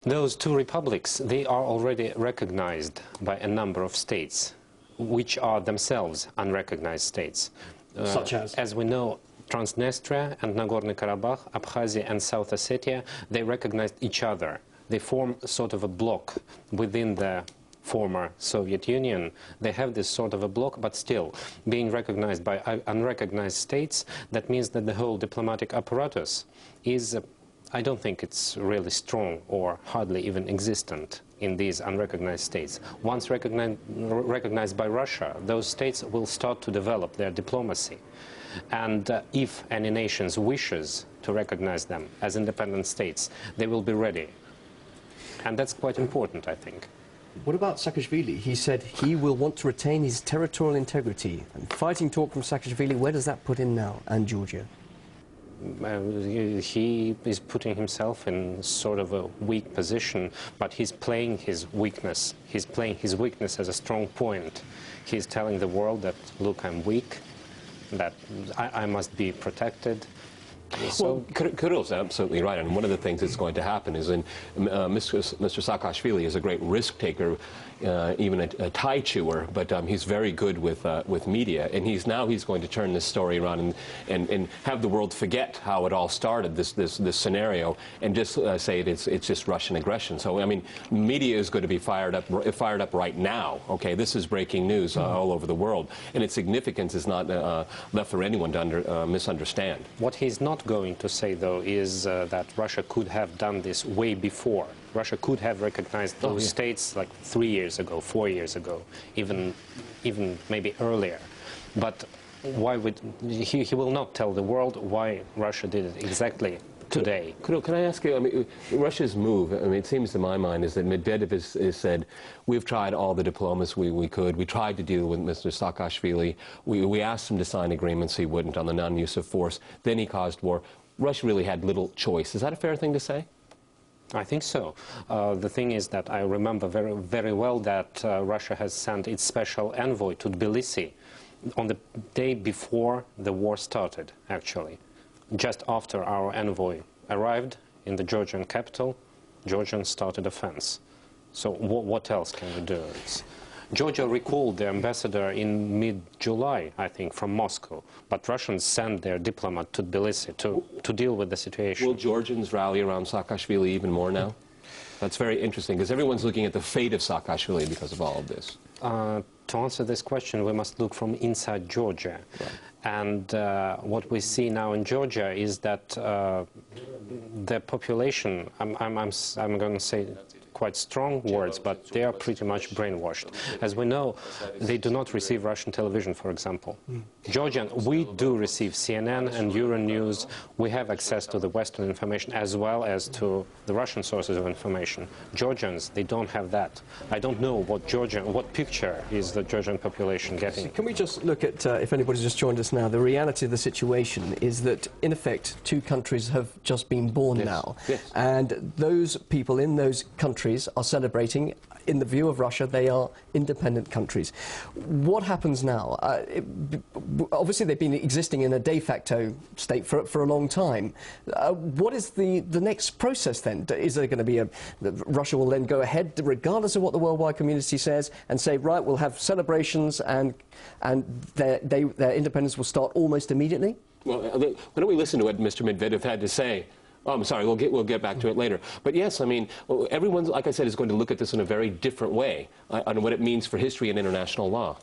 Those two republics, they are already recognized by a number of states, which are themselves unrecognized states. Such as? As we know, Transnistria and Nagorno-Karabakh, Abkhazia and South Ossetia, they recognized each other. They form sort of a bloc within the former Soviet Union. They have this sort of a bloc, but still being recognized by unrecognized states. That means that the whole diplomatic apparatus is, I don't think it's really strong or hardly even existent in these unrecognized states. Once recognized by Russia, those states will start to develop their diplomacy. And if any nation wishes to recognize them as independent states, they will be ready. And that's quite important, I think. What about Saakashvili? He said he will want to retain his territorial integrity. And fighting talk from Saakashvili, where does that put him now, and Georgia? He is putting himself in sort of a weak position, but he's playing his weakness. He's playing his weakness as a strong point. He's telling the world that, look, I'm weak, that I must be protected. So, well, Kirill's absolutely right, and one of the things that's going to happen is Mr. Saakashvili is a great risk taker, even a tie chewer, but he's very good with media, and he's going to turn this story around and have the world forget how it all started, this scenario, and just say it's just Russian aggression. So I mean, media is going to be fired up right now. Okay, this is breaking news all over the world, and its significance is not left for anyone to misunderstand. What he's not going to say, though, is that Russia could have done this way before. Russia could have recognized those states like 3 years ago, 4 years ago, even maybe earlier. But why would he will not tell the world why Russia did it exactly today. Can I ask you, I mean, Russia's move, I mean, it seems to my mind, is that Medvedev has said, we've tried all the diplomacy we could. We tried to deal with Mr. Saakashvili. We asked him to sign agreements he wouldn't on the non-use of force. Then he caused war. Russia really had little choice. Is that a fair thing to say? I think so. The thing is that I remember very well that Russia has sent its special envoy to Tbilisi on the day before the war started, actually. Just after our envoy arrived in the Georgian capital, Georgians started offense. So what else can we do? Georgia recalled the ambassador in mid-July, I think, from Moscow. But Russians sent their diplomat to Tbilisi to deal with the situation. Will Georgians rally around Saakashvili even more now? That's very interesting, because everyone's looking at the fate of Saakashvili because of all of this. To answer this question, we must look from inside Georgia. Right. And what we see now in Georgia is that the population, I'm going to say quite strong words, but they are pretty much brainwashed. As we know, they do not receive Russian television, for example. Georgian, we do receive CNN and Euronews. We have access to the Western information as well as to the Russian sources of information. Georgians, they don't have that. I don't know what picture is the Georgian population getting. Can we just look at, if anybody's just joined us now, the reality of the situation is that, in effect, two countries have just been born now. Yes. And those people in those countries are celebrating, in the view of Russia, they are independent countries. What happens now? Obviously, they've been existing in a de facto state for a long time. What is the next process then? Is there going to be Russia will then go ahead, regardless of what the worldwide community says, and say, right, we'll have celebrations and their independence will start almost immediately? Well, why don't we listen to what Mr. Medvedev had to say? Oh, I'm sorry, we'll get back to it later. But yes, I mean, everyone, like I said, is going to look at this in a very different way on what it means for history and international law.